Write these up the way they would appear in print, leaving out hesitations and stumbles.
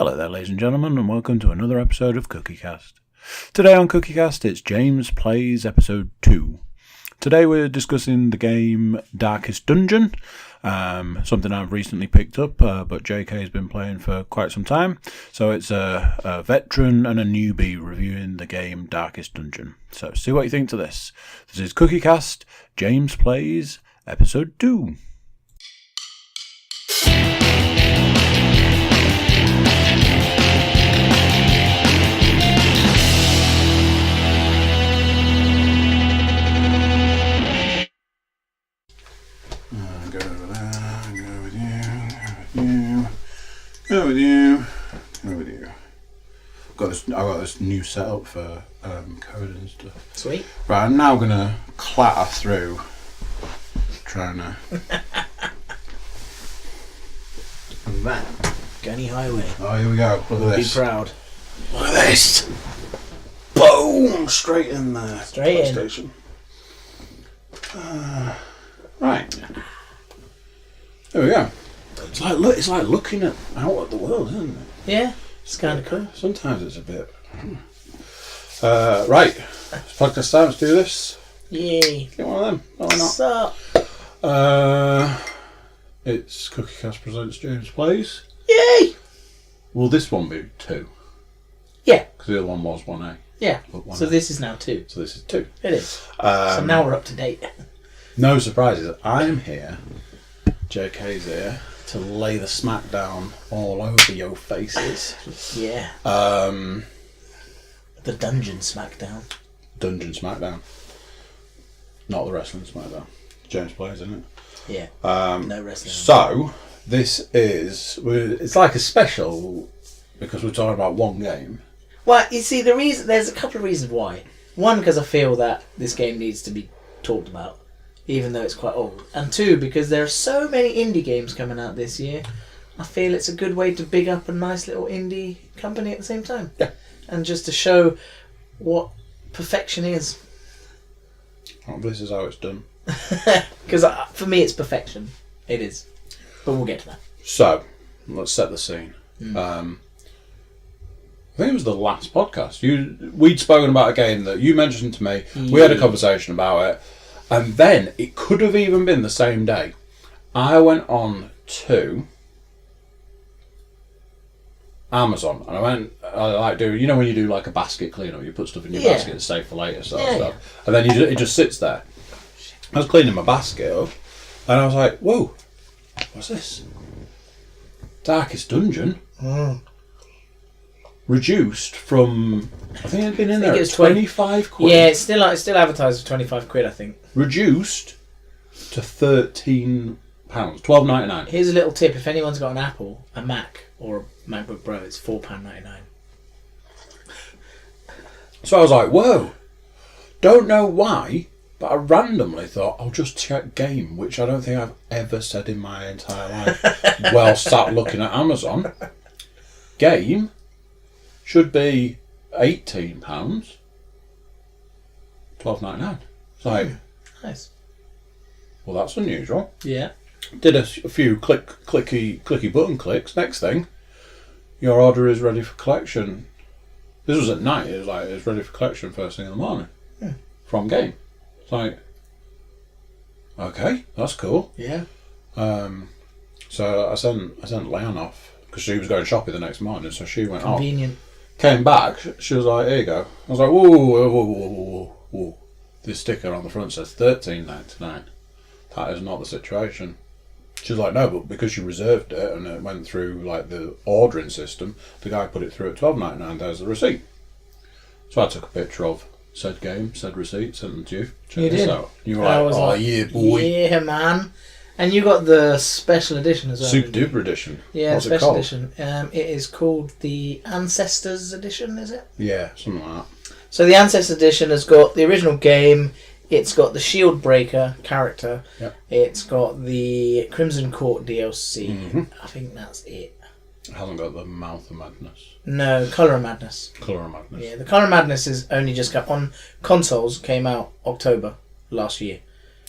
Hello there, ladies and gentlemen, and welcome to another episode of Cookiecast. Today on Cookiecast, it's James Plays Episode 2. Today we're discussing the game Darkest Dungeon, something I've recently picked up, but JK has been playing for quite some time. So it's a veteran and a newbie reviewing the game Darkest Dungeon. So see what you think to this. This is Cookiecast, James Plays Episode 2. Go with you. I got this new setup for coding and stuff. Sweet. Right, I'm now gonna clatter through trying to. And that Gunny Highway. Oh, here we go. Look at this. Be proud. Look at this. Boom! Straight in there. Straight in. Station. Right. There we go. It's like looking out at the world, isn't it? Yeah, it's kind of cool. Sometimes it's a bit. Right, podcast time. Let's do this. Yay! Get one of them. Why not? What's up? It's Cookiecast presents James Plays. Yay! Will this one be 2? Yeah. Because the other one was 1A. Yeah. But So this is now 2. So this is 2. It is. So now we're up to date. No surprises. I'm here. JK's here to lay the smack down all over your faces. Yeah. The Dungeon Smackdown. Dungeon Smackdown. Not the wrestling Smackdown. James Plays, isn't it? Yeah. No wrestling. So, this is... It's like a special because we're talking about one game. Well, you see, there's a couple of reasons why. One, because I feel that this game needs to be talked about, even though it's quite old. And 2, because there are so many indie games coming out this year, I feel it's a good way to big up a nice little indie company at the same time. Yeah. And just to show what perfection is. Oh, this is how it's done. Because for me it's perfection. It is. But we'll get to that. So, let's set the scene. I think it was the last podcast. We'd spoken about a game that you mentioned to me. Yeah. We had a conversation about it. And then, it could have even been the same day. I went on to Amazon, and I like do, you know when you do like a basket cleanup, you put stuff in your basket to save for later sort of stuff. Yeah. And then it just sits there. I was cleaning my basket up, and I was like, whoa, what's this? Darkest Dungeon? Reduced from, I think it had been in there at 25 quid. Yeah, it's still advertised for 25 quid, I think. Reduced to £13, £12.99. Here's a little tip: if anyone's got an Apple, a Mac, or a MacBook Pro, it's £4.99. So I was like, whoa. Don't know why, but I randomly thought I'll just check game, which I don't think I've ever said in my entire life while sat looking at Amazon. Game should be £18, £12.99. It's like, nice. Well, that's unusual. Yeah. Did a few clicky button clicks. Next thing, your order is ready for collection. This was at night. It was ready for collection first thing in the morning. From game. It's like, okay, that's cool. Yeah. So I sent Leon off because she was going shopping the next morning. So she went Convenient. off. Came back. She was like, here you go. I was like, whoa. This sticker on the front says $13.99. That is not the situation. She was like, no, but because you reserved it and it went through like the ordering system, the guy put it through at $12.99. There's the receipt. So I took a picture of said game, said receipt, sent them to you. Check this out. You were like, yeah, boy. Yeah, man. And you got the special edition as well. Super duper edition. Yeah, What's special it edition. It is called the Ancestors edition, is it? Yeah, something like that. So the Ancestors edition has got the original game. It's got the Shield Breaker character. Yep. It's got the Crimson Court DLC. I think that's it. It hasn't got the Mouth of Madness. No, Colour of Madness. Colour of Madness. Yeah, the Colour of Madness is only just got on consoles. Came out October last year.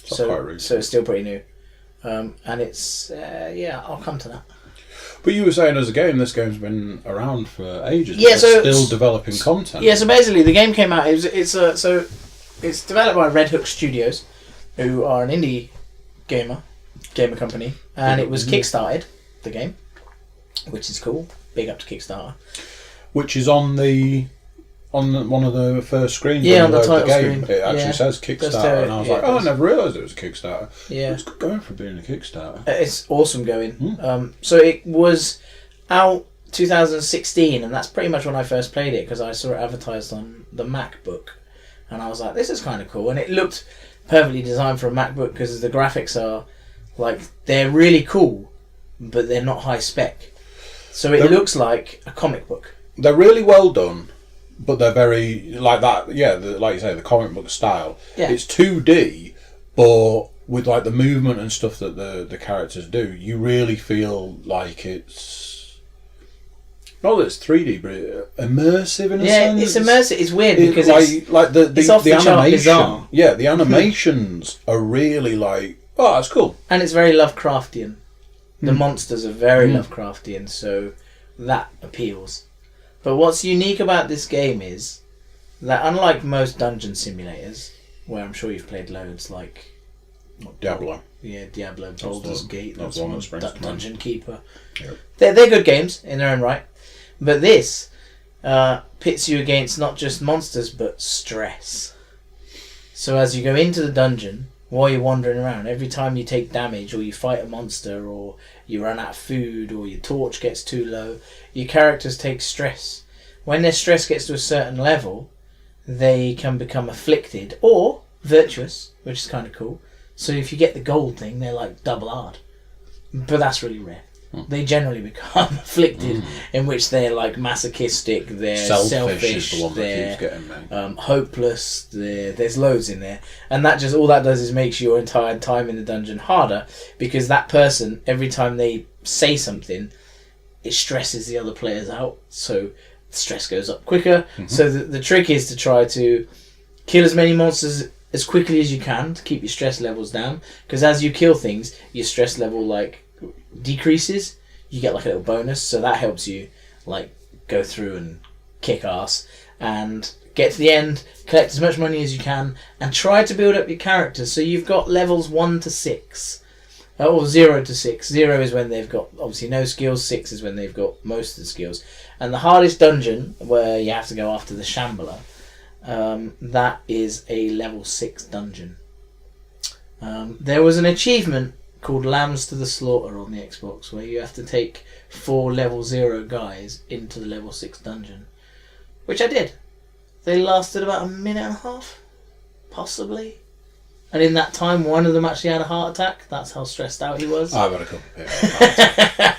So quite recent. So it's still pretty new. And it's, I'll come to that. But you were saying as a game, this game's been around for ages. Yeah, but so it's still developing content. Yeah, so basically the game came out. It's developed by Red Hook Studios, who are an indie gamer company, and it was kickstarted, the game, which is cool. Big up to Kickstarter. Which is on one of the first screens. Yeah, when on you the load title game. screen. It actually says Kickstarter, and I was like, I never realised it was a Kickstarter. Yeah, it's good going for being a Kickstarter. It's awesome going. So it was out 2016, and that's pretty much when I first played it because I saw it advertised on the MacBook, and I was like, this is kind of cool, and it looked perfectly designed for a MacBook because the graphics are like they're really cool, but they're not high spec. So it looks like a comic book. They're really well done, but they're very like that. Yeah, like you say, the comic book style. Yeah. It's 2D, but with like the movement and stuff that the characters do, you really feel like it's not that it's 3D, but immersive in a sense. Yeah, it's immersive. It's weird because the animation. Bizarre. Yeah, the animations are really like, oh, that's cool, and it's very Lovecraftian. The monsters are very Lovecraftian, so that appeals. But what's unique about this game is that unlike most dungeon simulators, where I'm sure you've played loads, like Diablo. Yeah, Diablo, Baldur's Gate, that's one that springs to mind. Dungeon Keeper. Yep. They're good games in their own right. But this pits you against not just monsters, but stress. So as you go into the dungeon, while you're wandering around, every time you take damage or you fight a monster or you run out of food or your torch gets too low, your characters take stress. When their stress gets to a certain level, they can become afflicted or virtuous, which is kind of cool. So if you get the gold thing, they're like double hard. But that's really rare. They generally become afflicted, in which they're like masochistic, they're selfish, is the one they're that keeps getting me. hopeless. There's loads in there, and that just all that does is makes your entire time in the dungeon harder because that person, every time they say something, it stresses the other players out. So stress goes up quicker. So the trick is to try to kill as many monsters as quickly as you can to keep your stress levels down. Because as you kill things, your stress level decreases. You get like a little bonus, so that helps you go through and kick ass and get to the end, collect as much money as you can, and try to build up your characters. So you've got levels 1 to 6, or 0 to 6. 0 is when they've got obviously no skills. 6 is when they've got most of the skills. And the hardest dungeon, where you have to go after the Shambler, that is a level 6 dungeon. There was an achievement called Lambs to the Slaughter on the Xbox, where you have to take 4 level 0 guys into the level 6 dungeon, which I did. They lasted about a minute and a half, possibly. And in that time, one of them actually had a heart attack. That's how stressed out he was. I've had a couple of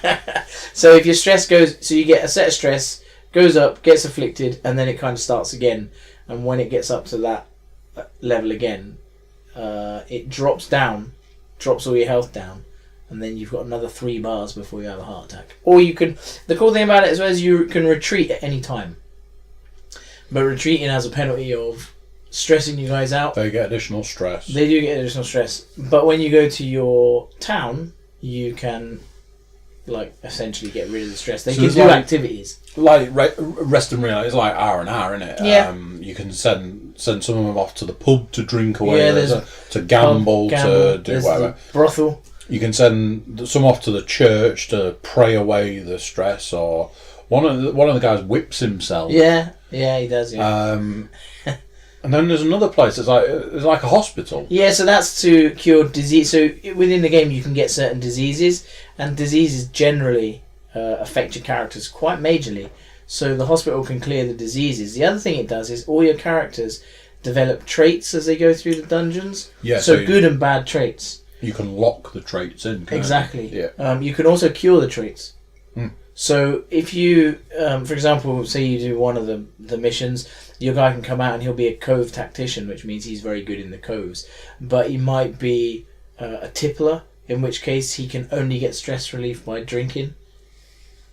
people. So if your stress goes, so you get a set of stress, goes up, gets afflicted, and then it kind of starts again. And when it gets up to that level again, it drops all your health down, and then you've got another 3 bars before you have a heart attack. Or you can, the cool thing about it as well is you can retreat at any time. But retreating has a penalty of stressing you guys out. They get additional stress. They do get additional stress. But when you go to your town, you can essentially get rid of the stress. They can do activities. Like Rest and Real, it's like R&R, isn't it? Yeah. You can send some of them off to the pub to drink away, Yeah, to gamble, to do there's whatever. the brothel. You can send some off to the church to pray away the stress, or one of the guys whips himself. Yeah, he does. Yeah. And then there's another place that's like a hospital. Yeah, so that's to cure disease. So within the game, you can get certain diseases, and diseases generally affect your characters quite majorly. So the hospital can clear the diseases. The other thing it does is all your characters develop traits as they go through the dungeons. Yeah. So good and bad traits. You can lock the traits in. Exactly. Yeah. You can also cure the traits. So if you, for example, say you do one of the missions, your guy can come out and he'll be a cove tactician, which means he's very good in the coves. But he might be a tippler, in which case he can only get stress relief by drinking.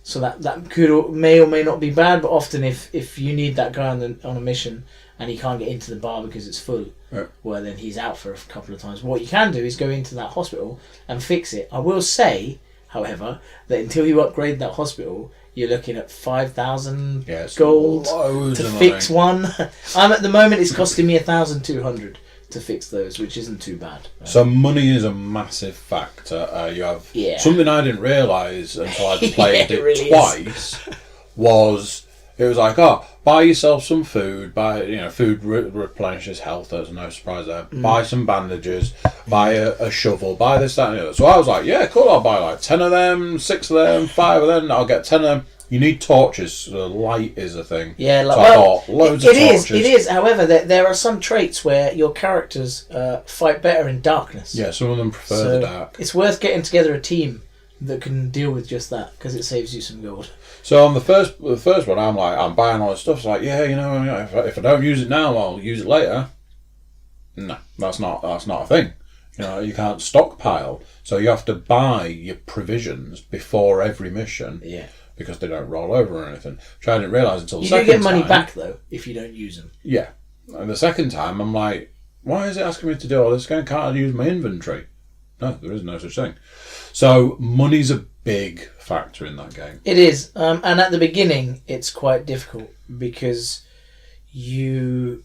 So that may or may not be bad, but often if you need that guy on a mission and he can't get into the bar because it's full, well then he's out for a couple of times. What you can do is go into that hospital and fix it. I will say, however, that until you upgrade that hospital, you're looking at 5,000 it's gold loads to of fix money. one. At the moment, it's costing me 1,200 to fix those, which isn't too bad. So money is a massive factor. You have something I didn't realise until I'd played it really twice. Was it was like, oh, buy yourself some food. Buy food replenishes health. There's no surprise there. Buy some bandages. Buy a shovel. Buy this, that, and the other. So I was like, yeah, cool. I'll buy like 10 of them, 6 of them, 5 of them. I'll get 10 of them. You need torches. So light is a thing. Yeah, so I bought loads of torches. It is. However, there are some traits where your characters fight better in darkness. Yeah, some of them prefer the dark. It's worth getting together a team that can deal with just that, because it saves you some gold. So on the first one, I'm buying all this stuff. It's like, if I don't use it now, I'll use it later. No, that's not a thing. You can't stockpile. So you have to buy your provisions before every mission. Yeah. Because they don't roll over or anything. Which I didn't realise until the second time. You do get money back, though, if you don't use them. Yeah. And the second time, I'm like, why is it asking me to do all this? Can't I use my inventory? No, there is no such thing. So money's a big factor in that game. It is. And at the beginning, it's quite difficult because you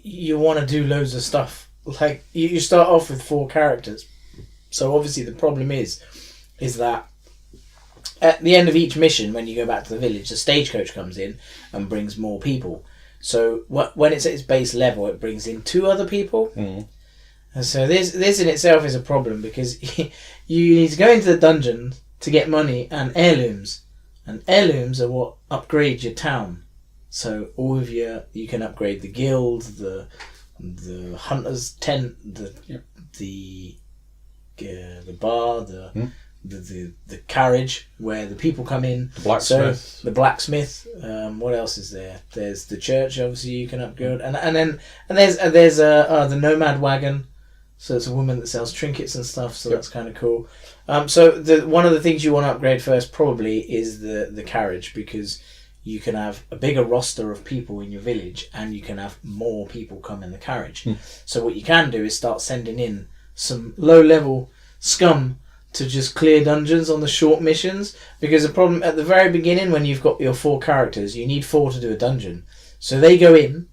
want to do loads of stuff. Like, you start off with 4 characters. So obviously the problem is that at the end of each mission, when you go back to the village, the stagecoach comes in and brings more people. So when it's at its base level, it brings in 2 other people. Mm. And so this in itself is a problem, because you need to go into the dungeon to get money and heirlooms. And heirlooms are what upgrade your town. So all of you can upgrade the guild, the hunter's tent, the bar, the carriage where the people come in. The blacksmith. So, the blacksmith. What else is there? There's the church. Obviously, you can upgrade, and there's the nomad wagon. So it's a woman that sells trinkets and stuff. So that's kind of cool. So one of the things you want to upgrade first probably is the carriage, because you can have a bigger roster of people in your village, and you can have more people come in the carriage. So what you can do is start sending in some low-level scum to just clear dungeons on the short missions, because the problem at the very beginning, when you've got your 4 characters, you need 4 to do a dungeon. So they go in,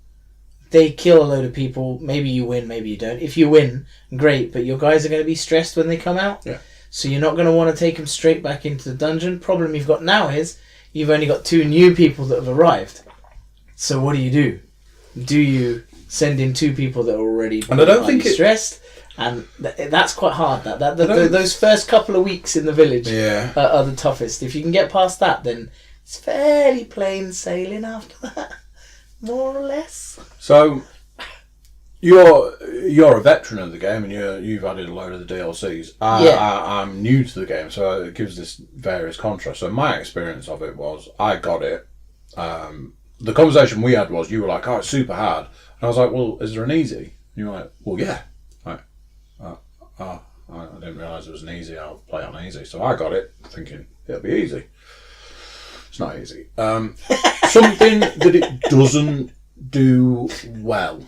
they kill a load of people, maybe you win, maybe you don't. If you win, great, but your guys are going to be stressed when they come out. Yeah. So you're not going to want to take them straight back into the dungeon. Problem you've got now is you've only got 2 new people that have arrived. So what do? Do you send in 2 people that are already stressed? And that's quite hard. Those first couple of weeks in the village are the toughest. If you can get past that, then it's fairly plain sailing after that, more or less. So you're a veteran of the game, and you've added a load of the DLCs. I'm new to the game, so it gives this various contrasts. So my experience of it was, I got it. The conversation we had was, you were like, "Oh, it's super hard," and I was like, "Well, is there an easy?" And you were like, "Well, yeah." I didn't realise it was an easy. I'll play on easy. So I got it thinking it'll be easy. It's not easy. Something that it doesn't do well.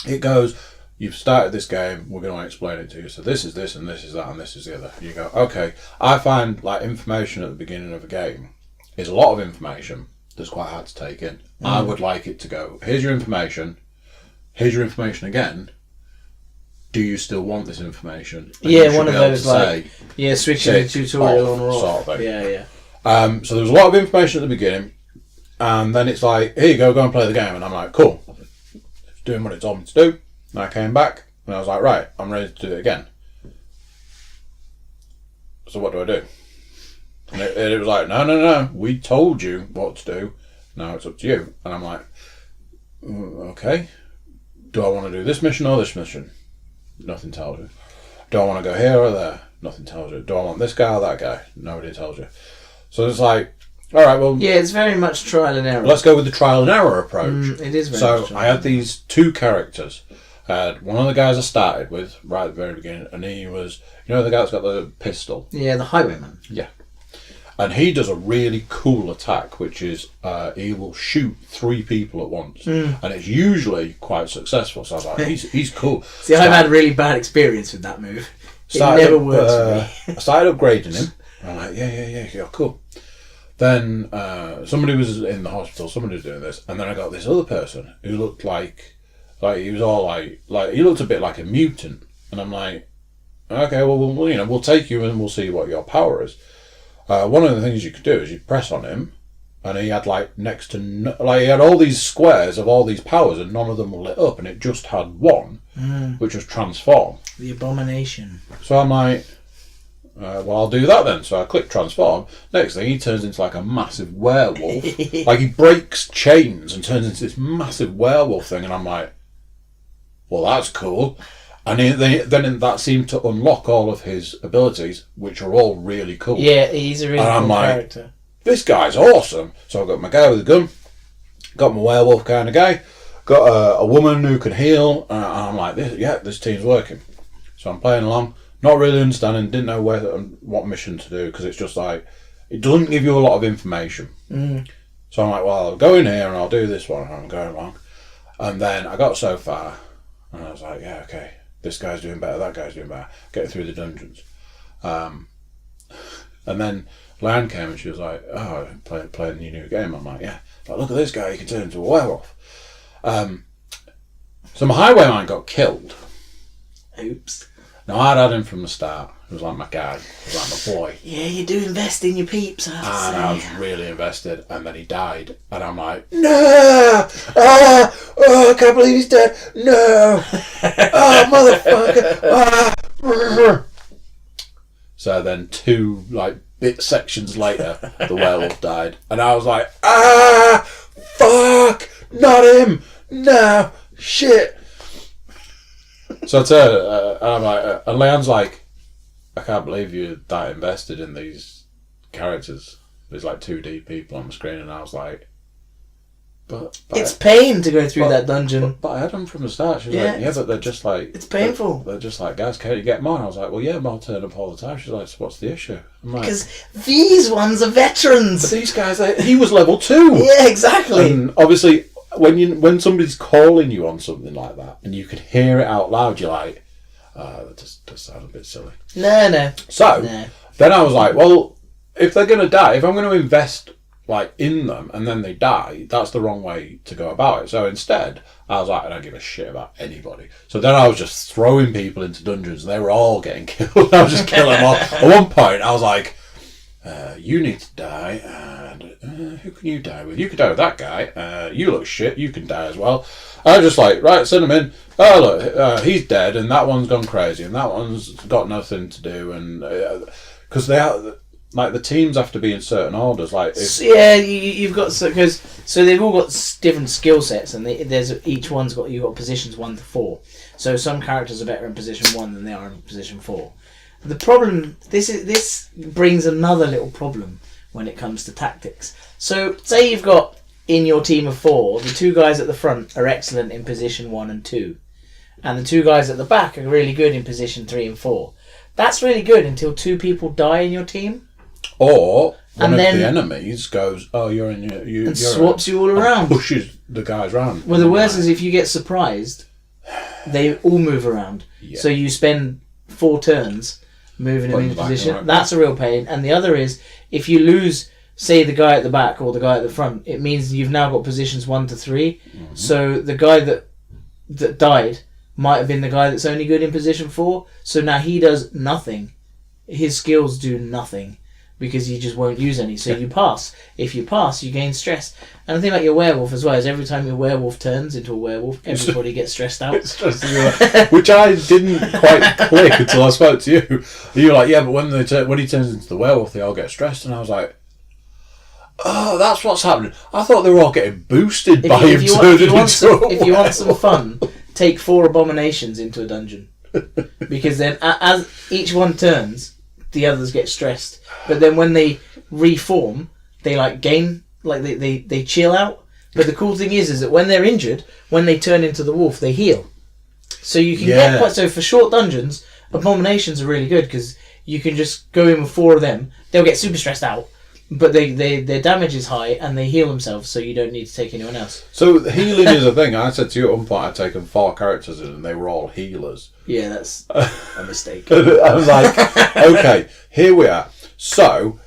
It goes, you've started this game, we're going to explain it to you. So this is this, and this is that, and this is the other. You go, okay. I find like information at the beginning of a game is a lot of information that's quite hard to take in. I would like it to go, here's your information again. Do you still want this information? And one of those switching the tutorial on or off. Sort of thing. Yeah. So there was a lot of information at the beginning, and then it's like, here you go and play the game. And I'm like, cool. It's doing what it told me to do. And I came back, and I was like, right, I'm ready to do it again. So what do I do? And it was like, no, we told you what to do. Now it's up to you. And I'm like, okay. Do I want to do this mission or this mission? Nothing tells you. Do I want to go here or there? Nothing tells you. Do I want this guy or that guy? Nobody tells you. So it's like, all right, well... Yeah, it's very much trial and error. Let's go with the trial and error approach. It is very much. So I had these 2 characters. I had one of the guys I started with right at the very beginning, and he was, the guy that's got the pistol? Yeah, the highwayman. Yeah. And he does a really cool attack, which is he will shoot 3 people at once. And it's usually quite successful. So I was like, he's cool. See, I've had a really bad experience with that move. never works for me. I started upgrading him. I'm like, yeah, cool. Then somebody was in the hospital. Somebody was doing this, and then I got this other person who looked like he was all like he looked a bit like a mutant, and I'm like, okay, well, we'll take you and we'll see what your power is. One of the things you could do is you press on him, and he had he had all these squares of all these powers, and none of them were lit up, and it just had one, which was transform. The abomination. So I'm like, well, I'll do that then. So I click transform. Next thing, he turns into like a massive werewolf. Like he breaks chains and turns into this massive werewolf thing, and I'm like, well, that's cool. And then that seemed to unlock all of his abilities, which are all really cool. Yeah, he's a really cool character. This guy's awesome. So I got my guy with a gun, got my werewolf kind of guy, got a woman who can heal, and I'm like, this team's working. So I'm playing along, not really understanding, didn't know what mission to do, because it's just like, it doesn't give you a lot of information. So I'm like, well, I'll go in here and I'll do this one, and I'm going along. And then I got so far, and I was like, yeah, okay, this guy's doing better, that guy's doing better, getting through the dungeons. And then Lan came and she was like, oh, playing the new game. I'm like, yeah. Like, look at this guy, he can turn into a werewolf. So my highwayman got killed. Oops. Now, I'd had him from the start. He was like my guy. He was like my boy. Yeah, you do invest in your peeps, I have to say. I was really invested. And then he died. And I'm like, no! I can't believe he's dead. No! Oh, motherfucker! So then 2, bit sections later, the werewolf died. And I was like, fuck! Not him! No! Shit! So I turned, and I'm like, and Leon's like, I can't believe you're that invested in these characters. There's 2D people on the screen, and I was like, but it's pain to go through that dungeon. But I had them from the start. She was like, yeah, but they're just like, it's painful. They're just like, guys, can't you get more? And I was like, well, yeah, I'll turn up all the time. She's like, so what's the issue? I'm like, because these ones are veterans. But these guys, he was level 2. Yeah, exactly. And obviously, when somebody's calling you on something like that, and you could hear it out loud, you're like, that does sound a bit silly. No. So then I was like, well, if they're gonna die, if I'm going to invest in them and then they die, that's the wrong way to go about it. So instead, I was like, I don't give a shit about anybody. So then I was just throwing people into dungeons. They were all getting killed. I was just killing them all. At one point, I was like, you need to die, and who can you die with? You could die with that guy. You look shit. You can die as well. I was just like, right, send him in. Oh, look, he's dead, and that one's gone crazy, and that one's got nothing to do, and because they are. The teams have to be in certain orders. You've got so they've all got different skill sets, and each one's got you've got positions 1 to 4. So some characters are better in position 1 than they are in position 4. The problem this brings another little problem when it comes to tactics. So say you've got in your team of 4, the 2 guys at the front are excellent in position 1 and 2, and the 2 guys at the back are really good in position 3 and 4. That's really good until 2 people die in your team. Or one of the enemies goes, oh, you're in your... and swaps you all around. Pushes the guys around. Well, the worst is if you get surprised, they all move around. Yeah. So you spend 4 turns moving them into position. Right. That's a real pain. And the other is, if you lose, say, the guy at the back or the guy at the front, it means you've now got positions 1 to 3. Mm-hmm. So the guy that died might have been the guy that's only good in position 4. So now he does nothing. His skills do nothing, because you just won't use any. So you pass. If you pass, you gain stress. And the thing about your werewolf as well is every time your werewolf turns into a werewolf, everybody gets stressed out. Which I didn't quite click until I spoke to you. You were like, yeah, but when he turns into the werewolf, they all get stressed. And I was like, oh, that's what's happening. I thought they were all getting boosted by him turning into a werewolf. If you want some fun, take 4 abominations into a dungeon. Because then as each one turns, the others get stressed, but then when they reform, they gain, they chill out. But the cool thing is that when they're injured, when they turn into the wolf, they heal. So you can get so for short dungeons, abominations are really good because you can just go in with 4 of them. They'll get super stressed out. but their damage is high and they heal themselves, so you don't need to take anyone else. So healing is a thing. I said to you at one point I'd taken 4 characters in and they were all healers. Yeah, that's a mistake. I was like, okay, here we are. So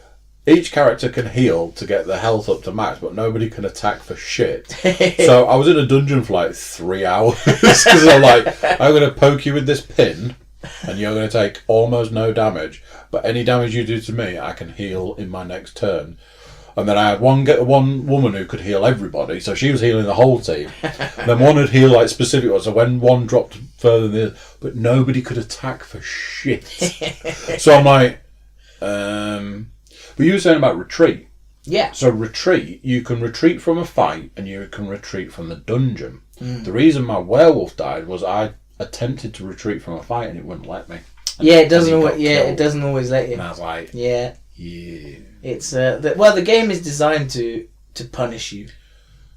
each character can heal to get their health up to max, but nobody can attack for shit. So I was in a dungeon for like 3 hours because I'm like, I'm going to poke you with this pin and you're going to take almost no damage, but any damage you do to me I can heal in my next turn. And then I had one woman who could heal everybody, so she was healing the whole team. And then one would heal like specific ones, so when one dropped further than the other, but nobody could attack for shit. So I'm like, but you were saying about retreat. Yeah. So retreat, you can retreat from a fight and you can retreat from the dungeon. The reason my werewolf died was I attempted to retreat from a fight and it wouldn't let me. Yeah, it doesn't always. Yeah, it doesn't always let you. And I was like, yeah. Yeah. It's the game is designed to punish you.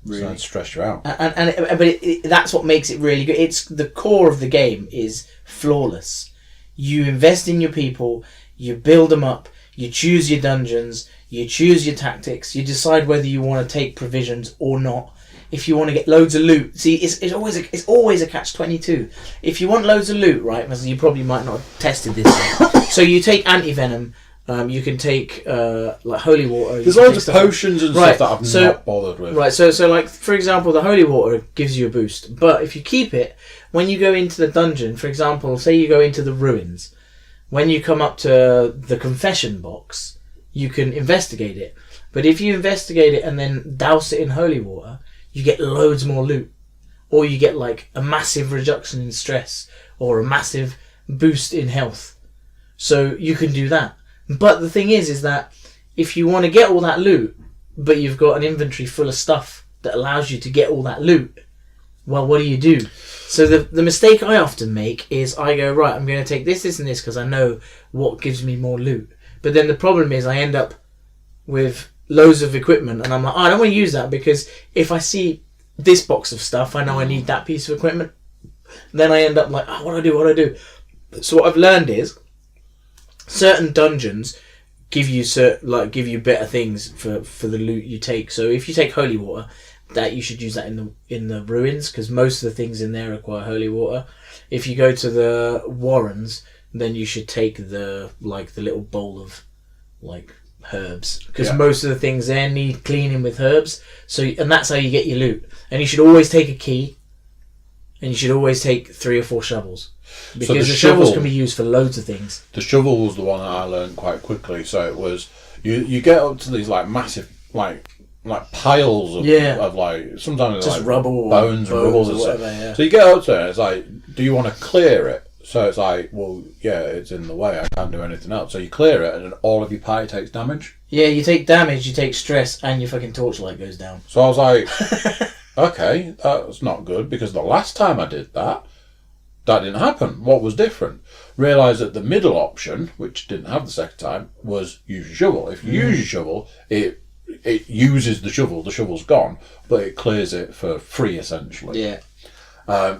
Really, so stress you out. But that's what makes it really good. It's the core of the game is flawless. You invest in your people, you build them up, you choose your dungeons, you choose your tactics, you decide whether you want to take provisions or not. If you want to get loads of loot, see, it's always a catch-22. If you want loads of loot, right, because you probably might not have tested this yet. So you take anti-venom. You can take like holy water. There's loads of potions and stuff that I've not bothered with. Right, so like for example, the holy water gives you a boost, but if you keep it, when you go into the dungeon, for example, say you go into the ruins, when you come up to the confession box, you can investigate it. But if you investigate it and then douse it in holy water, you get loads more loot, or you get like a massive reduction in stress or a massive boost in health. So you can do that. But the thing is that if you want to get all that loot, but you've got an inventory full of stuff that allows you to get all that loot, well, what do? So the mistake I often make is I go, right, I'm going to take this, this, and this because I know what gives me more loot. But then the problem is I end up with loads of equipment and I'm like, oh, I don't want to use that because if I see this box of stuff, I know I need that piece of equipment. Then I end up like, oh, what do I do? So what I've learned is certain dungeons give you better things for the loot you take. So if you take holy water, that you should use that in the ruins because most of the things in there require holy water. If you go to the warrens, then you should take the little bowl of like herbs because most of the things there need cleaning with herbs. And that's how you get your loot. And you should always take a key, and you should always take 3 or 4 shovels. Because the shovels can be used for loads of things. The shovel was the one that I learned quite quickly. So it was you get up to these like massive like piles of like sometimes just like rubble, bones and rubble and whatever, stuff. yeah. So you get up to it and it's like, do you want to clear it? So it's like, well, yeah, it's in the way. I can't do anything else. So you clear it, and then all of your party takes damage. Yeah, you take damage, you take stress, and your fucking torchlight goes down. So I was like, okay, that's not good because the last time I did that didn't happen. What was different? Realised that the middle option, which didn't have the second time, was use your shovel. If you use your shovel, it uses the shovel. The shovel's gone, but it clears it for free essentially. Yeah.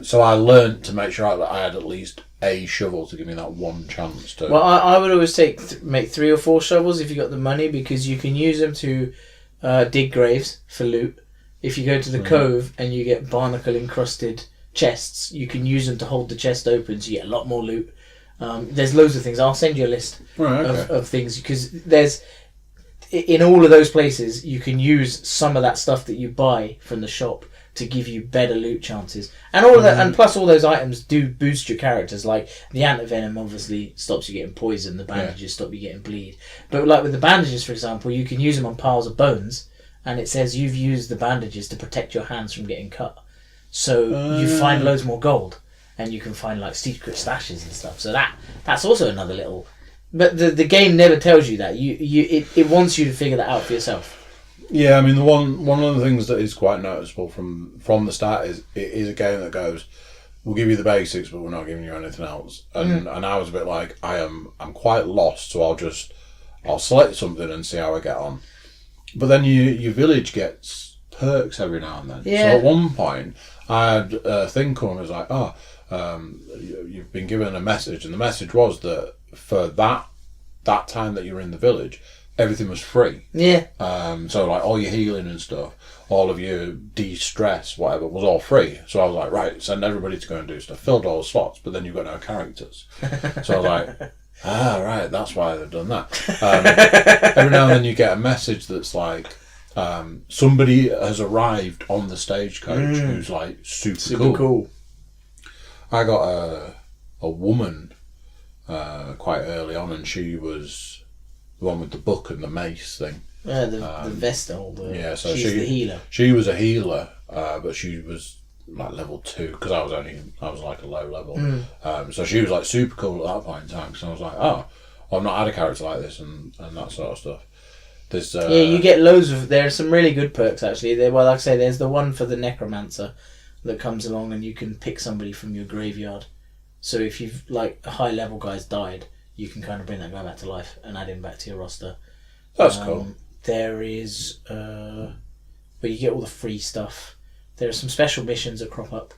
So I learned to make sure that I had at least a shovel to give me that one chance to. Well, I would always make 3 or 4 shovels if you got the money because you can use them to dig graves for loot. If you go to the cove and you get barnacle encrusted chests, you can use them to hold the chest open, so you get a lot more loot. There's loads of things. I'll send you a list of things because there's in all of those places you can use some of that stuff that you buy from the shop to give you better loot chances, and all of that, and plus all those items do boost your characters. Like the antivenom obviously stops you getting poisoned, the bandages stop you getting bleed. But like with the bandages, for example, you can use them on piles of bones, and it says you've used the bandages to protect your hands from getting cut. So you find loads more gold, and you can find like secret stashes and stuff. So that's also another little. But the game never tells you that. It wants you to figure that out for yourself. Yeah, I mean, one of the things that is quite noticeable from the start is it is a game that goes, we'll give you the basics, but we're not giving you anything else. And I was a bit like, I'm quite lost, so I'll select something and see how I get on. But then your village gets perks every now and then. Yeah. So at one point, I had a thing come and it was like, you've been given a message, and the message was that for that time that you're in the village, everything was free. Yeah. So like all your healing and stuff, all of your de-stress, whatever, was all free. So I was like, right, send everybody to go and do stuff. Filled all the slots, but then you've got no characters. So I was like, right, that's why they've done that. Every now and then you get a message that's like, somebody has arrived on the stagecoach who's like super cool. I got a woman quite early on, and she was the one with the book and the mace thing. Yeah, the Vesta holder. So she's the healer. She was a healer, but she was like level 2 because I was like a low level. So she was like super cool at that point in time. So I was like, oh, I've not had a character like this and that sort of stuff. There's you get loads of. There are some really good perks actually. Well, like I say, there's the one for the necromancer that comes along, and you can pick somebody from your graveyard. So if you've like a high level guy's died, you can kind of bring that guy back to life and add him back to your roster. That's cool. There is, but you get all the free stuff. There are some special missions that crop up.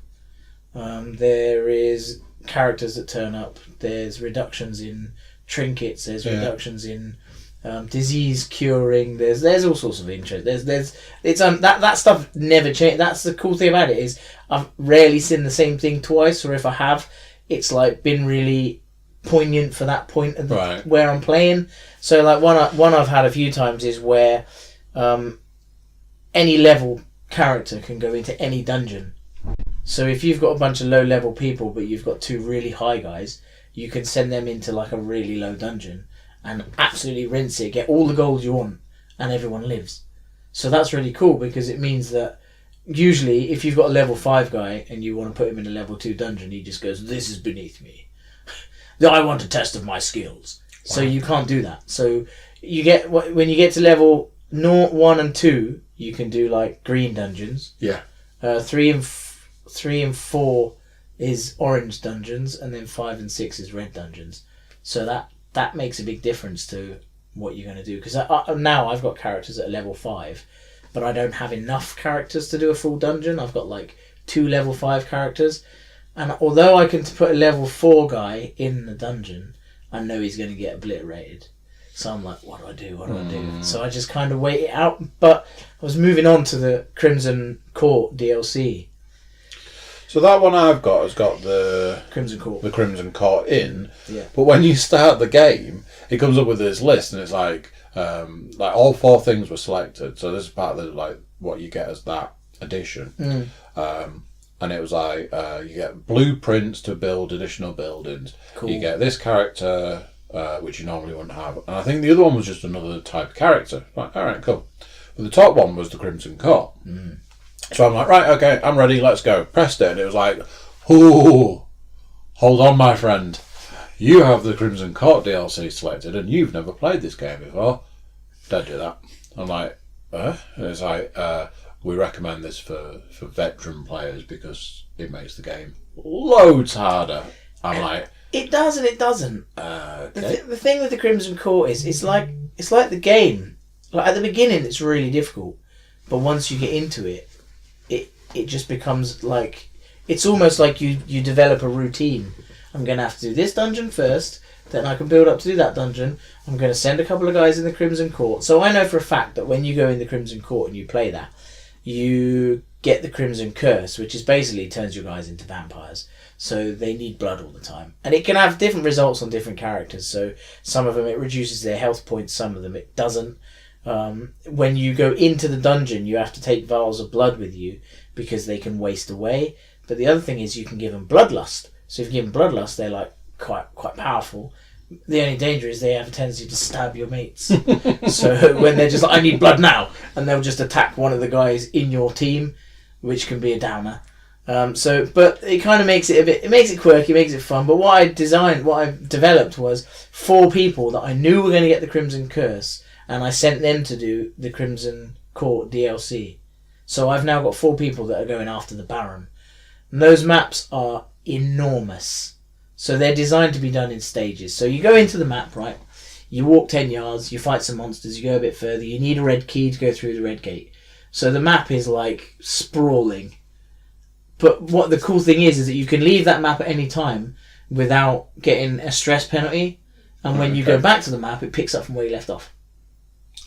There is characters that turn up. There's reductions in trinkets. There's reductions in disease curing. There's all sorts of interest. It's that stuff never change. That's the cool thing about it is I've rarely seen the same thing twice, or if I have, it's like been really poignant for that point of where I'm playing. So like one I've had a few times is where any level character can go into any dungeon. So if you've got a bunch of low level people but you've got 2 really high guys, you can send them into like a really low dungeon and absolutely rinse it, get all the gold you want, and everyone lives. So that's really cool because it means that usually if you've got a level 5 guy and you want to put him in a level 2 dungeon, he just goes, this is beneath me. I want a test of my skills. Wow. So you can't do that. So you get when you get to level 0, 1 and 2, you can do like green dungeons. Yeah. 3 and 4 is orange dungeons, and then 5 and 6 is red dungeons. So that makes a big difference to what you're going to do. Because now I've got characters at level 5, but I don't have enough characters to do a full dungeon. I've got like 2 level 5 characters. And although I can put a level 4 guy in the dungeon, I know he's going to get obliterated. So I'm like, what do I do? What do I do? So I just kind of wait it out. But I was moving on to the Crimson Court DLC. So that one I've got has got the Crimson Court. The Crimson Court in. Yeah. But when you start the game, it comes up with this list, and it's like all 4 things were selected. So this is part of the, like what you get as that addition. And it was like, you get blueprints to build additional buildings. Cool. You get this character, which you normally wouldn't have. And I think the other one was just another type of character. Like, all right, cool. But the top one was the Crimson Court. So I'm like, right, okay, I'm ready, let's go. Pressed it, and it was like, ooh, hold on, my friend. You have the Crimson Court DLC selected, and you've never played this game before. Don't do that. I'm like, And it's like, we recommend this for veteran players because it makes the game loads harder. I'm like, it does and it doesn't. Okay. The thing with the Crimson Court is it's like the game. Like at the beginning, it's really difficult, but once you get into it, it just becomes like it's almost like you develop a routine. I'm going to have to do this dungeon first, then I can build up to do that dungeon. I'm going to send a couple of guys in the Crimson Court. So I know for a fact that when you go in the Crimson Court and you play that, you get the Crimson Curse, which is basically turns your guys into vampires. So they need blood all the time. And it can have different results on different characters. So some of them it reduces their health points, some of them it doesn't. When you go into the dungeon, you have to take vials of blood with you because they can waste away. But the other thing is you can give them bloodlust. So if you give them bloodlust, they're like quite powerful. The only danger is they have a tendency to stab your mates. So when they're just like, I need blood now, and they'll just attack one of the guys in your team, which can be a downer. But it kind of makes it it makes it quirky, makes it fun. But what I developed was 4 people that I knew were going to get the Crimson Curse, and I sent them to do the Crimson Court DLC. So I've now got 4 people that are going after the Baron. And those maps are enormous. So they're designed to be done in stages. So you go into the map, right? You walk 10 yards, you fight some monsters, you go a bit further, you need a red key to go through the red gate. So the map is like sprawling. But what the cool thing is that you can leave that map at any time without getting a stress penalty. And when you go back to the map, it picks up from where you left off.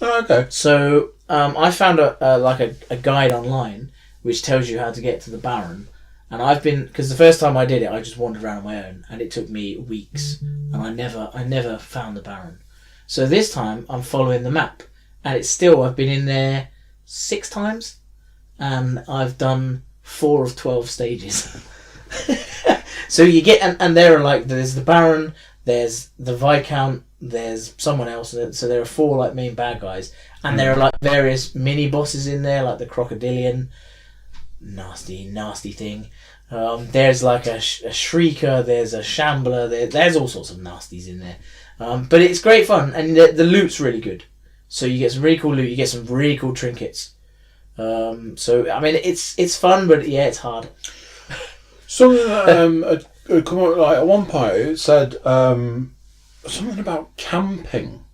Oh, okay. So I found a guide online which tells you how to get to the Baron, and because the first time I did it, I just wandered around on my own, and it took me weeks, and I never found the Baron. So this time I'm following the map, and I've been in there 6 times, and I've done 4 of 12 stages. So you get and there are there's the Baron, there's the Viscount, there's someone else. So there are 4 main bad guys, and there are various mini bosses in there, like the Crocodilian, nasty thing. There's a Shrieker, there's a Shambler, there's all sorts of nasties in there. But it's great fun, and the loot's really good. So you get some really cool loot, you get some really cool trinkets. So I mean, it's fun, but yeah, it's hard. Something that come up, at one point it said something about camping.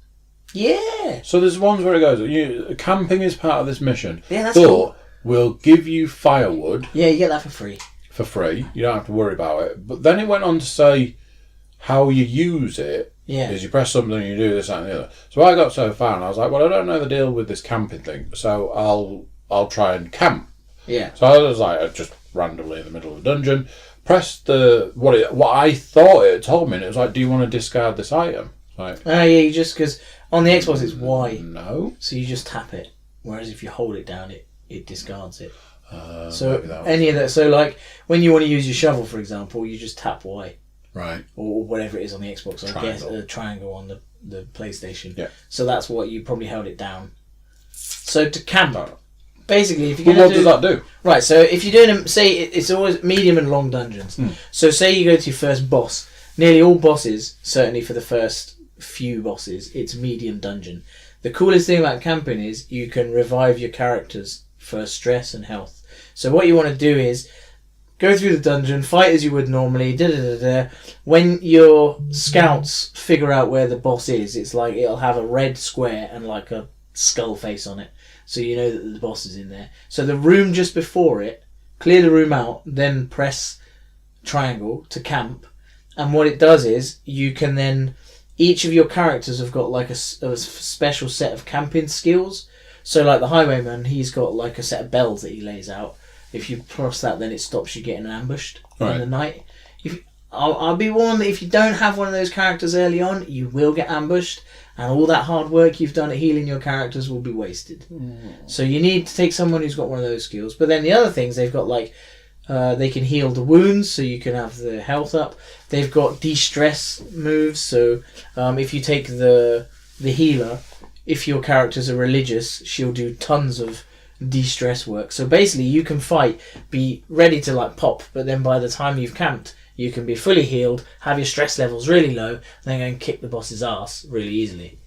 Yeah. So there's ones where it goes, camping is part of this mission. Yeah, that's cool. We'll give you firewood. Yeah, you get that for free. For free. You don't have to worry about it. But then it went on to say how you use it. Yeah. Is you press something and you do this, that and the other. So I got so far and I was like, well, I don't know the deal with this camping thing, so I'll try and camp. Yeah. So I was just randomly in the middle of a dungeon, pressed what I thought it told me, and it was like, do you want to discard this item? Yeah, you just, because on the Xbox it's Y. No. So you just tap it, whereas if you hold it down, it discards it. So any of that. So when you want to use your shovel, for example, you just tap Y. Right. Or whatever it is on the Xbox. I guess a triangle on the PlayStation. Yeah. So that's what you probably held it down. So to camp, basically, if you're going to what does that do? Right. So if you're doing it's always medium and long dungeons. So say you go to your first boss. Nearly all bosses, certainly for the first few bosses, it's medium dungeon. The coolest thing about camping is you can revive your characters for stress and health. So what you want to do is go through the dungeon, fight as you would normally. When your scouts figure out where the boss is, it's it'll have a red square and a skull face on it, so you know that the boss is in there. So the room just before it, clear the room out, then press triangle to camp. And what it does is you can then, each of your characters have got a special set of camping skills. So the highwayman, he's got a set of bells that he lays out. If you cross that, then it stops you getting ambushed in the night. I'll be warned that if you don't have one of those characters early on, you will get ambushed, and all that hard work you've done at healing your characters will be wasted. So you need to take someone who's got one of those skills. But then the other things, they've got they can heal the wounds, so you can have the health up. They've got de-stress moves, so if you take the healer, if your characters are religious, she'll do tons of de-stress work. So basically you can fight, be ready to pop, but then by the time you've camped, you can be fully healed, have your stress levels really low, and then go and kick the boss's ass really easily.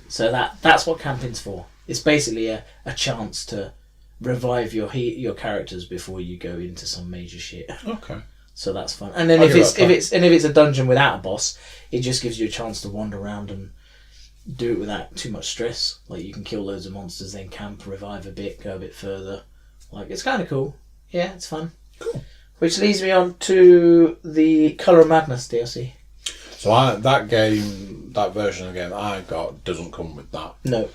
So that's what camping's for. It's basically a chance to revive your characters before you go into some major shit. Okay. So that's fun. And then if it's a dungeon without a boss, it just gives you a chance to wander around and do it without too much stress. You can kill loads of monsters, then camp, revive a bit, go a bit further. It's kind of cool. Yeah, it's fun. Cool. Which leads me on to the Colour of Madness DLC. So that version of the game that I got doesn't come with that. No.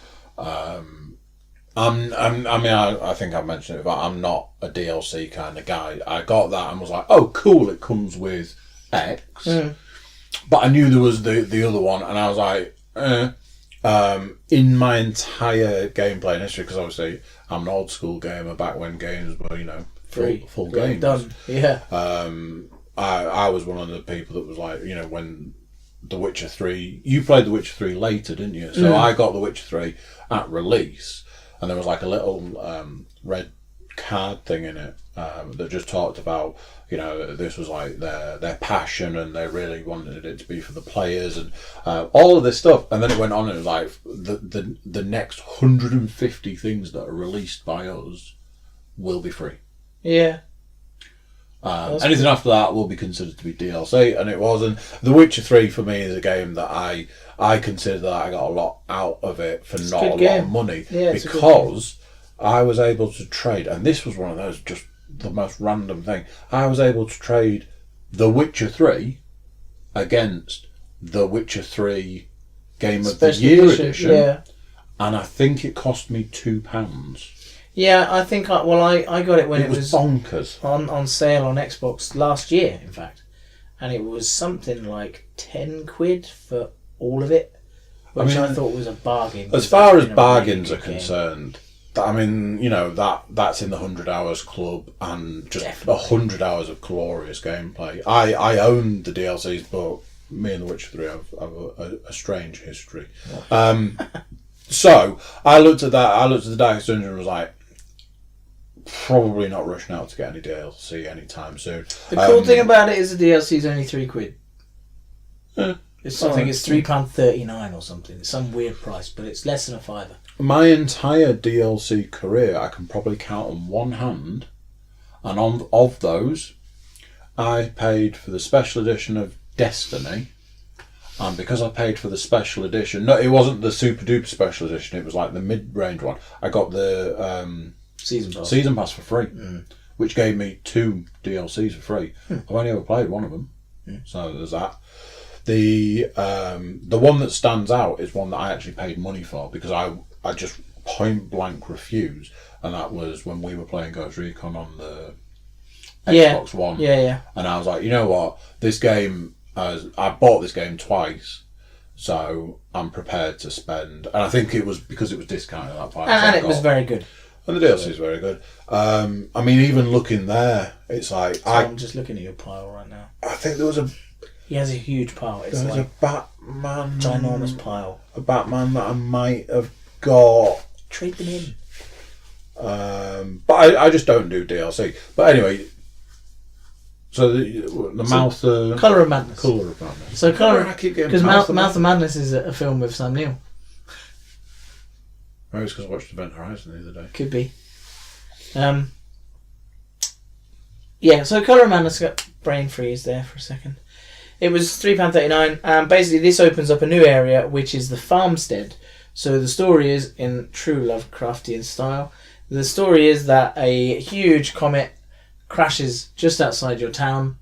I think I've mentioned it, but I'm not a DLC kind of guy. I got that and was like, oh, cool, it comes with X. But I knew there was the other one, and I was like, in my entire gameplay history, because obviously I'm an old school gamer back when games were, full games. Done. Yeah. I was one of the people that was when The Witcher 3... You played The Witcher 3 later, didn't you? So I got The Witcher 3 at release, and there was a little red card thing in it that just talked about, this was their passion, and they really wanted it to be for the players, and all of this stuff. And then it went on, and it was the next 150 things that are released by us will be free. Yeah. Anything cool. After that will be considered to be DLC, and it wasn't. The Witcher 3 for me is a game that I consider that I got a lot out of it for not a lot of money, because I was able to trade, and this was one of those, just the most random thing. I was able to trade The Witcher 3 against The Witcher 3 Game of the Year edition. and I think it cost me £2. Yeah, I think I got it when it was bonkers on sale on Xbox last year, in fact, and it was something like £10 for all of it, which I thought was a bargain. As far as bargains are concerned, I mean, you know, that's in the 100 hours club and just Definitely. 100 hours of glorious gameplay. I own the DLCs, but me and The Witcher 3 have a strange history. So I looked at that. I looked at the Darkest Dungeon and was like, probably not rushing out to get any DLC anytime soon. The cool thing about it is the DLC is only £3. Yeah, It's something. It's £3.39 or something. It's some weird price, but it's less than a fiver. my entire DLC career, I can probably count on one hand, and of those, I paid for the special edition of Destiny. And because I paid for the special edition, no, it wasn't the super duper special edition, it was like the mid-range one. I got the season pass for free, which gave me 2 DLCs for free. I've only ever played one of them, so there's that. The one that stands out is one that I actually paid money for, because I just point blank refused, and that was when we were playing Ghost Recon on the Xbox One. Yeah. And I was like, you know what, this game, I bought this game twice, so I'm prepared to spend. And I think it was because it was discounted at that point. And it was very good. And the DLC is very good. I mean, even looking there, it's like I'm just looking at your pile right now. I think there was a He has a huge pile. It's there was like a Batman, ginormous pile. a Batman that I might have got. Trade them in. But I just don't do DLC. But anyway, so the Mouth Colour of Madness. Colour of Madness. So Colour, I keep getting because Mouth of Madness is a film with Sam Neill. Maybe it's because I watched Event Horizon the other day. Could be. Yeah, so Colour of Madness, got brain freeze there for a second. It was £3.39. Basically, this opens up a new area, which is the farmstead. So the story is, in true Lovecraftian style, the story is that a huge comet crashes just outside your town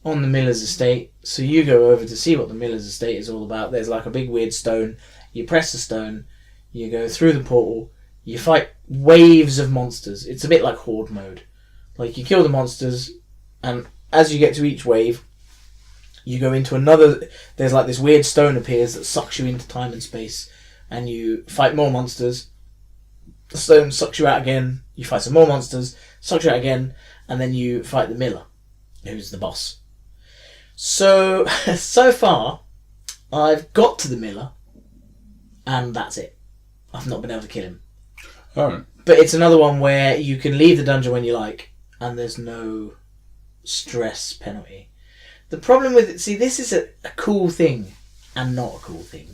on the miller's estate. So you go over to see what the miller's estate is all about. There's like a big weird stone. You press the stone, you go through the portal, you fight waves of monsters. It's a bit like Horde mode. Like, you kill the monsters, and as you get to each wave, you go into another. There's like this weird stone appears that sucks you into time and space, and you fight more monsters. The stone sucks you out again. You fight some more monsters, sucks you out again, and then you fight the miller, who's the boss. So far, I've got to the miller, and that's it. I've not been able to kill him. Alright. But it's another one where you can leave the dungeon when you like, and there's no stress penalty. The problem with it, see, this is a cool thing and not a cool thing.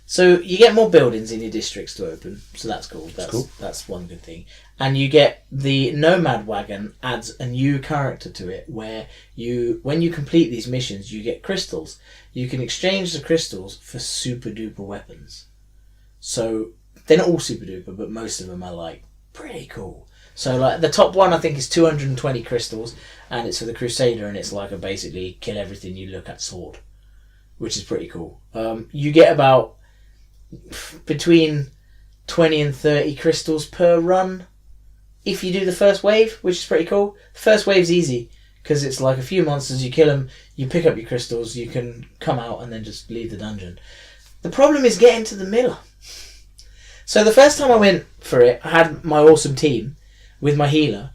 So you get more buildings in your districts to open, so that's cool. That's one good thing. And you get the Nomad Wagon adds a new character to it, where when you complete these missions, you get crystals. You can exchange the crystals for super duper weapons. So they're not all super duper, but most of them are like pretty cool. So like the top one I think is 220 crystals, and it's for the Crusader, and it's like a basically kill everything you look at sword, which is pretty cool. You get about between 20 and 30 crystals per run if you do the first wave, which is pretty cool. The first wave's easy because it's like a few monsters, you kill them, you pick up your crystals, you can come out and then just leave the dungeon. The problem is getting to the miller. So the first time I went for it, I had my awesome team with my healer,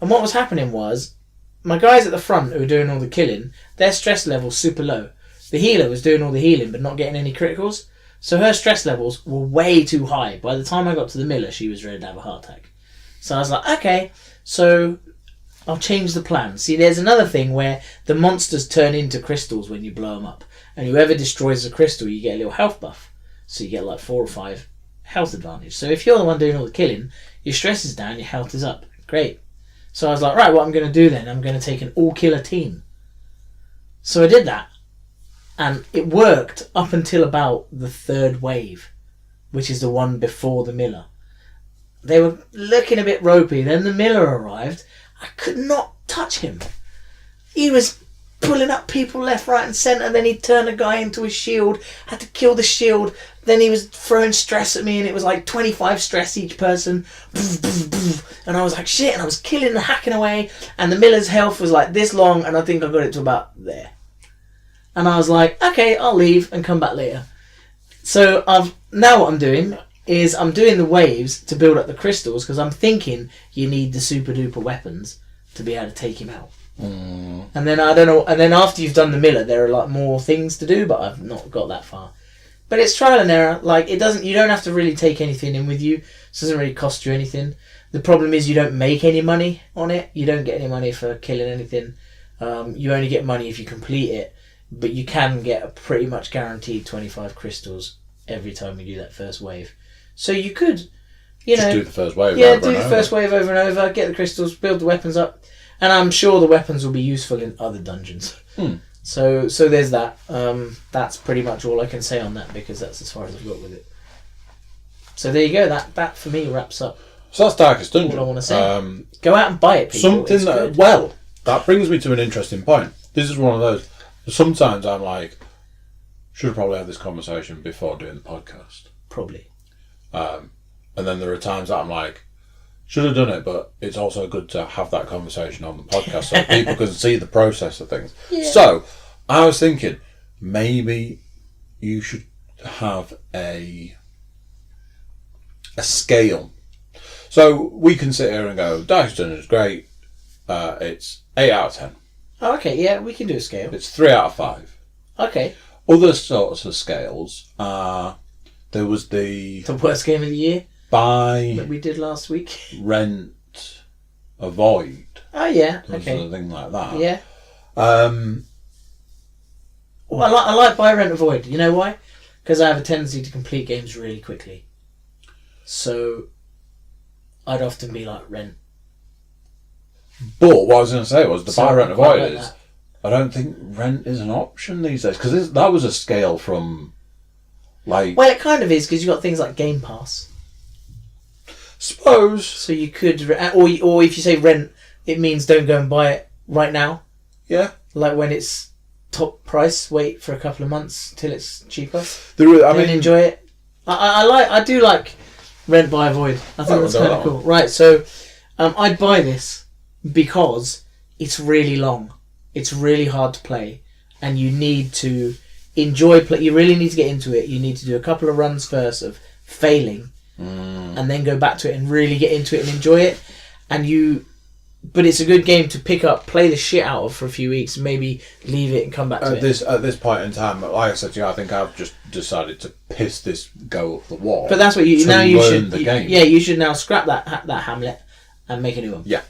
and what was happening was my guys at the front who were doing all the killing, their stress level's super low. The healer was doing all the healing but not getting any criticals, so her stress levels were way too high. By the time I got to the miller, she was ready to have a heart attack. So I was like, okay, so I'll change the plan. See, there's another thing where the monsters turn into crystals when you blow them up, and whoever destroys the crystal, you get a little health buff. So you get like 4 or 5 health advantage. So if you're the one doing all the killing, your stress is down, your health is up. Great. So I was like, right, what I'm going to do then, I'm going to take an all-killer team. So I did that, and it worked up until about the 3rd wave, which is the one before the miller. They were looking a bit ropey. Then the miller arrived. I could not touch him. He was pulling up people left, right and centre. Then he'd turn a guy into a shield. Had to kill the shield. then he was throwing stress at me, and it was like 25 stress each person. And I was like, shit, and I was killing and hacking away, and the miller's health was like this long, and I think I got it to about there. And I was like, okay, I'll leave and come back later. So now what I'm doing is I'm doing the waves to build up the crystals, because I'm thinking you need the super duper weapons to be able to take him out. And then I don't know. And then after you've done the miller, there are like more things to do, but I've not got that far. But it's trial and error. Like, it doesn't. You don't have to really take anything in with you. It doesn't really cost you anything. The problem is you don't make any money on it. You don't get any money for killing anything. You only get money if you complete it. But you can get a pretty much guaranteed 25 crystals every time you do that first wave. So you could, just do the first wave. Yeah, do the first wave over and over. Get the crystals, build the weapons up. And I'm sure the weapons will be useful in other dungeons. So there's that. That's pretty much all I can say on that, because that's as far as I've got with it. So there you go. That for me wraps up. So that's Darkest Dungeon. All I want to say. Go out and buy it, people. Something that, well, that brings me to an interesting point. This is one of those. Sometimes I'm like, should have probably had this conversation before doing the podcast. Probably. And then there are times that I'm like, should have done it, but it's also good to have that conversation on the podcast so people can see the process of things. Yeah. So, I was thinking, maybe you should have a scale. So, we can sit here and go, Darkest Dungeon is great. It's 8 out of 10. Oh, okay, yeah, we can do a scale. It's 3 out of 5. Okay. Other sorts of scales are, there was the worst game of the year buy that we did last week. Rent, avoid. Oh yeah, There was okay. a thing like that. Yeah. Um, Well, I like buy, rent, avoid. You know why? Because I have a tendency to complete games really quickly. So I'd often be like rent. But what I was going to say was the buy, rent, I quite avoid like is. that. I don't think rent is an option these days, because that was a scale from, like. Well, it kind of is, because you've got things like Game Pass. Suppose. So you could, or if you say rent, it means don't go and buy it right now. Yeah. Like when it's top price, wait for a couple of months till it's cheaper. I mean, enjoy it. I do like rent, buy, avoid. I think that's kind of cool. Right, so I'd buy this because it's really long. It's really hard to play, and you need to enjoy play. You really need to get into it. You need to do a couple of runs first of failing, and then go back to it and really get into it and enjoy it. But it's a good game to pick up, play the shit out of for a few weeks, and maybe leave it and come back to it. At this point in time, like I said to you, I think I've just decided to piss this go up the wall. But that's what you should. The game. Yeah, you should now scrap that Hamlet and make a new one. Yeah.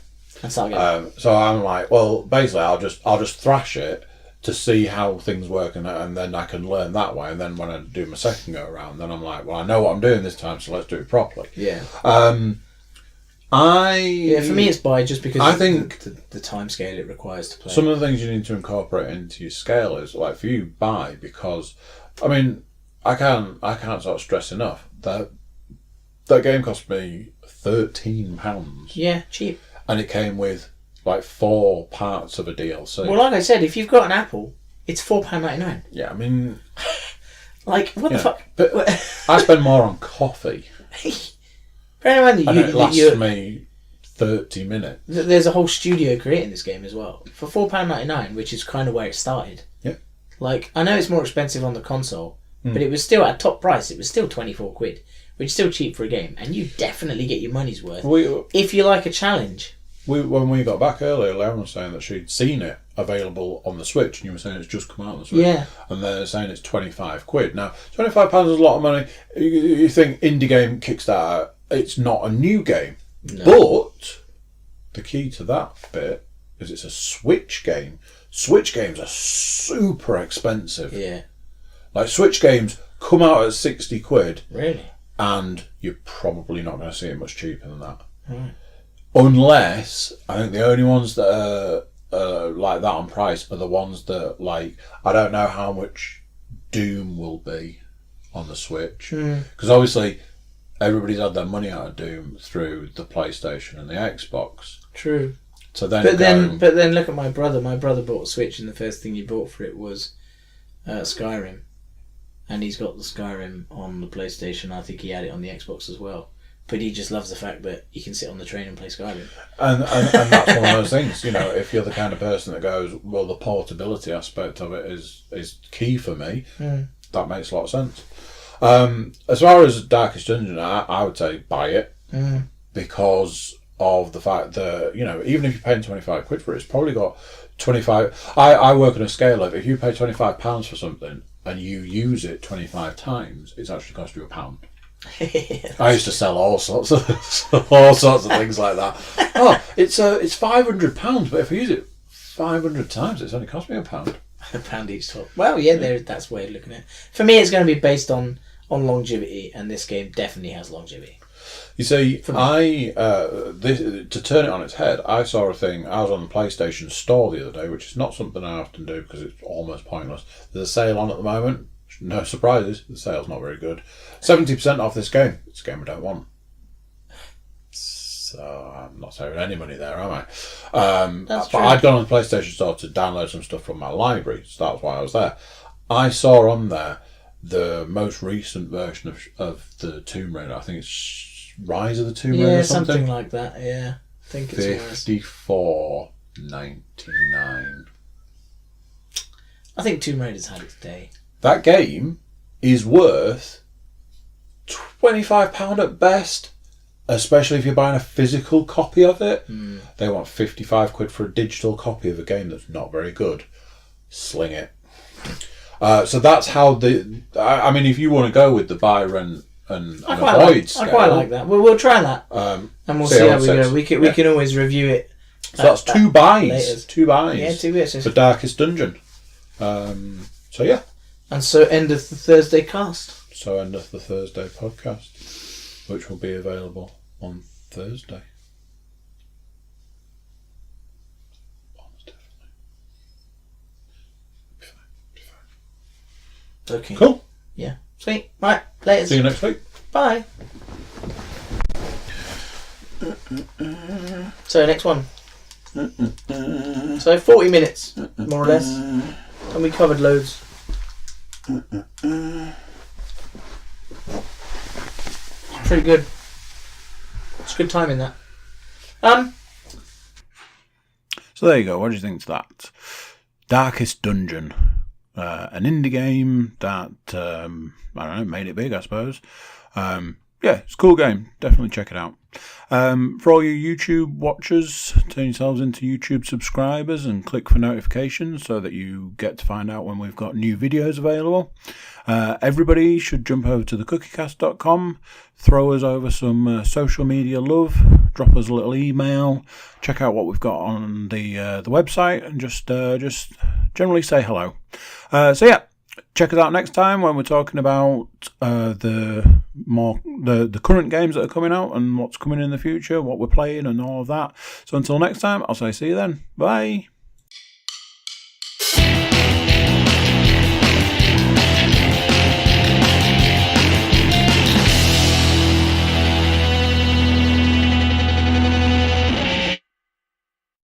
And start again. So I'm like, well, basically, I'll just thrash it to see how things work, and then I can learn that way. And then when I do my second go around, then I'm like, well, I know what I'm doing this time, so let's do it properly. Yeah. For me it's buy, just because I think the time scale it requires to play. Some of the things you need to incorporate into your scale is like for you buy, because I mean I can't sort of stress enough that game cost me £13. Yeah, cheap. And it came with like 4 parts of a DLC. Well, like I said, if you've got an Apple, it's £4.99. Yeah, I mean, like what the fuck? But I spend more on coffee. Bear in mind that it lasts me 30 minutes. There's a whole studio creating this game as well for £4.99, which is kind of where it started. Yeah. Like, I know it's more expensive on the console, but it was still at top price. It was still £24, which is still cheap for a game, and you definitely get your money's worth if you like a challenge. When we got back earlier, Lauren was saying that she'd seen it available on the Switch, and you were saying it's just come out on the Switch. Yeah. And they're saying it's £25. Now, £25 is a lot of money. You think indie game Kickstarter, it's not a new game. No. But the key to that bit is it's a Switch game. Switch games are super expensive. Yeah. Like, Switch games come out at £60. Really? And you're probably not going to see it much cheaper than that. Right. Unless, I think the only ones that are like that on price are the ones that, like, I don't know how much Doom will be on the Switch. Because obviously, everybody's had their money out of Doom through the PlayStation and the Xbox. True. So then but then look at my brother. My brother bought a Switch, and the first thing he bought for it was Skyrim. and he's got the Skyrim on the PlayStation. I think he had it on the Xbox as well. But he just loves the fact that you can sit on the train and play Skyrim. And that's one of those things, you know, if you're the kind of person that goes, well, the portability aspect of it is key for me, that makes a lot of sense. As far as Darkest Dungeon, I would say buy it because of the fact that, you know, even if you're paying £25 for it, it's probably got 25. I work on a scale of if you pay £25 for something and you use it 25 times, it's actually cost you £1. I used to sell all sorts of things like that. Oh, it's £500, but if I use it 500 times, it's only cost me £1. £1 each top. Well, yeah, that's the way of looking at it. For me, it's going to be based on longevity, and this game definitely has longevity. You see, to turn it on its head, I saw a thing. I was on the PlayStation Store the other day, which is not something I often do because it's almost pointless. There's a sale on at the moment. No surprises, the sale's not very good. 70% off this game. It's a game I don't want. So I'm not saving any money there, am I? But I'd gone on the PlayStation Store to download some stuff from my library, so that's why I was there. I saw on there the most recent version of the Tomb Raider. I think it's Rise of the Tomb Raider. Yeah, or something like that. Yeah, I think it's $54.99. I think Tomb Raider's had its day. That game is worth £25 at best, especially if you're buying a physical copy of it. They want £55 for a digital copy of a game that's not very good. Sling it. So that's how I mean, if you want to go with the buy, rent, and avoid scale, I quite like that. We'll try that, and we'll see how we go. We can always review it. So that's two buys. Later. Two buys. Yeah, 2 bits for Darkest Dungeon. So yeah. And so endeth the Thursday cast. So endeth the Thursday podcast, which will be available on Thursday. Almost definitely. Be fine. Okay. Cool. Yeah. Sweet. Right. Later. See you next week. Bye. So next one. So 40 minutes, more or less, and we covered loads. Pretty good. It's good timing, that. So there you go. What do you think to that? Darkest Dungeon, an indie game that I don't know, made it big, I suppose. Yeah, it's a cool game. Definitely check it out. For all you YouTube watchers, turn yourselves into YouTube subscribers and click for notifications so that you get to find out when we've got new videos available. Everybody should jump over to thecookiecast.com, throw us over some social media love, drop us a little email, check out what we've got on the website, and just generally say hello. So yeah. Check us out next time when we're talking about the current games that are coming out and what's coming in the future, what we're playing and all of that. So until next time, I'll say see you then. Bye.